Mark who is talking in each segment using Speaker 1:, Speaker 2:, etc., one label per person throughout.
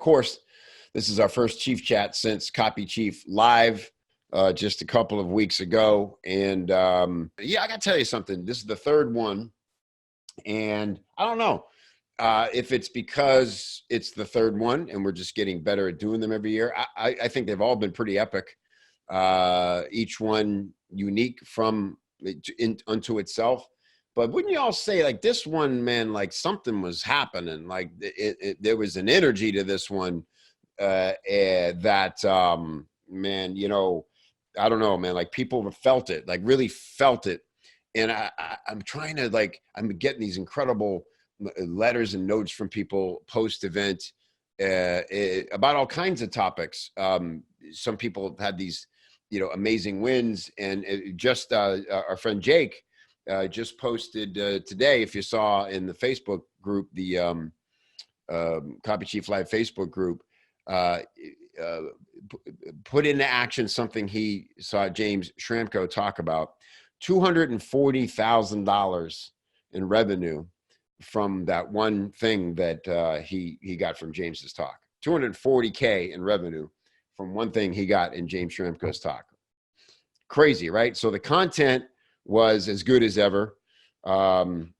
Speaker 1: course, this is our first Chief Chat since Copy Chief Live just a couple of weeks ago. And yeah, I got to tell you something. This is the third one. And I don't know if it's because it's the third one and we're just getting better at doing them every year. I think they've all been pretty epic. Each one unique from unto itself. But wouldn't you all say, like, this one, man, like something was happening, like there was an energy to this one that man, you know, I don't know, man, like people felt it, like really felt it. And I'm trying to, like, I'm getting these incredible letters and notes from people post event about all kinds of topics. Some people have had these, you know, amazing wins, and just our friend Jake just posted today, if you saw in the Facebook group, the Copy Chief Live Facebook group, put into action something he saw James Schramko talk about. $240,000 in revenue from that one thing that he got from James's talk. 240K in revenue from one thing he got in James Schramko's talk. Crazy, right? So the content was as good as ever. You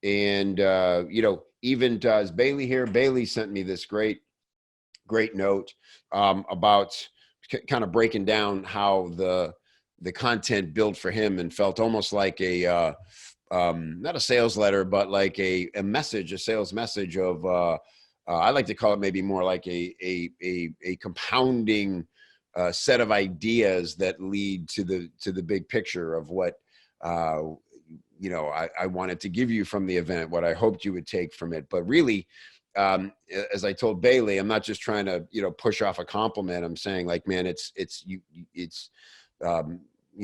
Speaker 1: know, even does Bailey here. Bailey sent me this great note about kind of breaking down how the content built for him and felt almost like a not a sales letter, but like a message, a sales message of I like to call it maybe more like a compounding set of ideas that lead to the big picture of what you know, I wanted to give you from the event, what I hoped you would take from it. But really, as I told Bailey, I'm not just trying to, you know, push off a compliment. I'm saying, like, man, it's you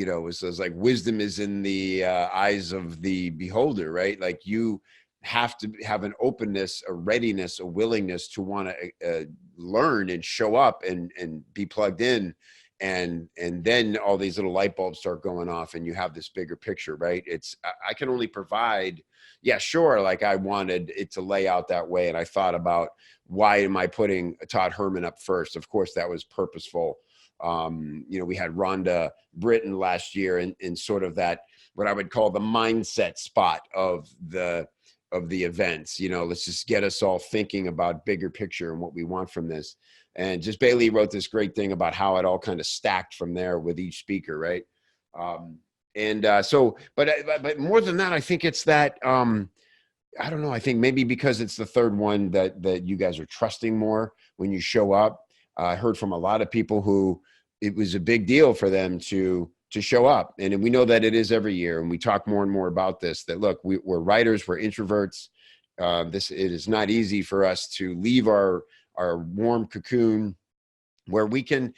Speaker 1: know, it's like wisdom is in the eyes of the beholder, right? Like, you have to have an openness, a readiness, a willingness to want to learn and show up and be plugged in. And then all these little light bulbs start going off and you have this bigger picture, right? I can only provide, yeah, sure. Like, I wanted it to lay out that way. And I thought about, why am I putting Todd Herman up first? Of course, that was purposeful. You know, we had Rhonda Britton last year in sort of that, what I would call the mindset spot of the events. You know, let's just get us all thinking about bigger picture and what we want from this. And just Bailey wrote this great thing about how it all kind of stacked from there with each speaker, right? So, but more than that, I think it's that, I don't know, I think maybe because it's the third one that you guys are trusting more when you show up. I heard from a lot of people who it was a big deal for them to show up. And we know that it is every year. And we talk more and more about this, that look, we're writers, we're introverts. It is not easy for us to leave our warm cocoon where we can,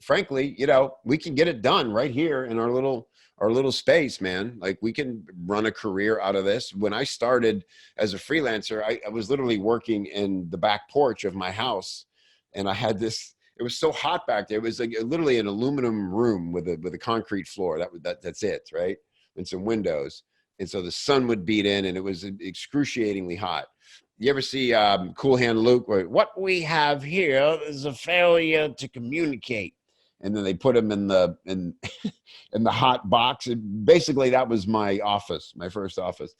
Speaker 1: frankly, you know, we can get it done right here in our little space, man. Like, we can run a career out of this. When I started as a freelancer, I was literally working in the back porch of my house, and I had this, it was so hot back there. It was like literally an aluminum room with a concrete floor. That's it, right? And some windows. And so the sun would beat in, and it was excruciatingly hot. You ever see Cool Hand Luke, where what we have here is a failure to communicate? And then they put him in the in the hot box. And basically, that was my office, my first office.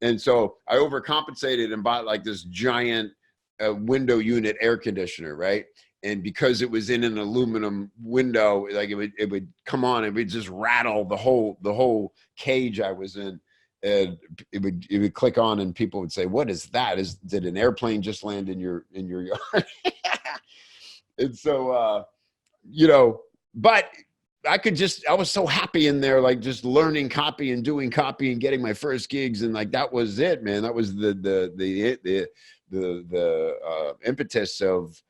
Speaker 1: And so I overcompensated and bought like this giant window unit air conditioner, right? And because it was in an aluminum window, like it would come on, it would just rattle the whole cage I was in. And it would click on, and people would say, "What is that? Did an airplane just land in your yard?" And so, you know, but I was so happy in there, like just learning copy and doing copy and getting my first gigs, and like that was it, man. That was the impetus of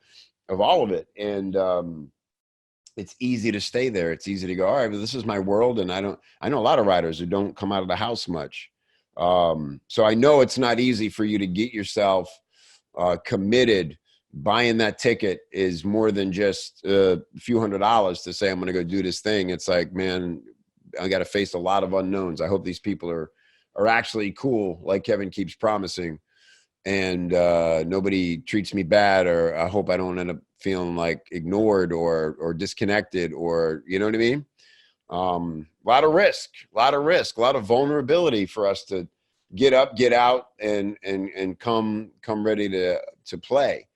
Speaker 1: all of it. And it's easy to stay there. It's easy to go, all right, well, this is my world. And I know a lot of writers who don't come out of the house much. So I know it's not easy for you to get yourself committed. Buying that ticket is more than just a few $100s to say, I'm going to go do this thing. It's like, man, I got to face a lot of unknowns. I hope these people are actually cool, like Kevin keeps promising. and nobody treats me bad, or I hope I don't end up feeling like ignored or disconnected, or you know what I mean. A lot of risk, a lot of vulnerability for us to get up, get out, and come ready to play.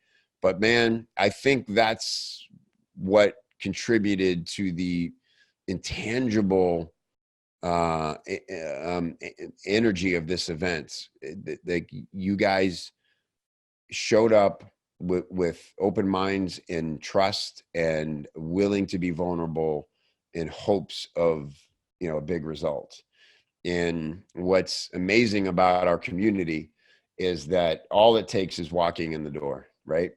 Speaker 1: But man, I think that's what contributed to the intangible energy of this event. Like, you guys showed up with open minds and trust and willing to be vulnerable in hopes of, a big result. And what's amazing about our community is that all it takes is walking in the door, right?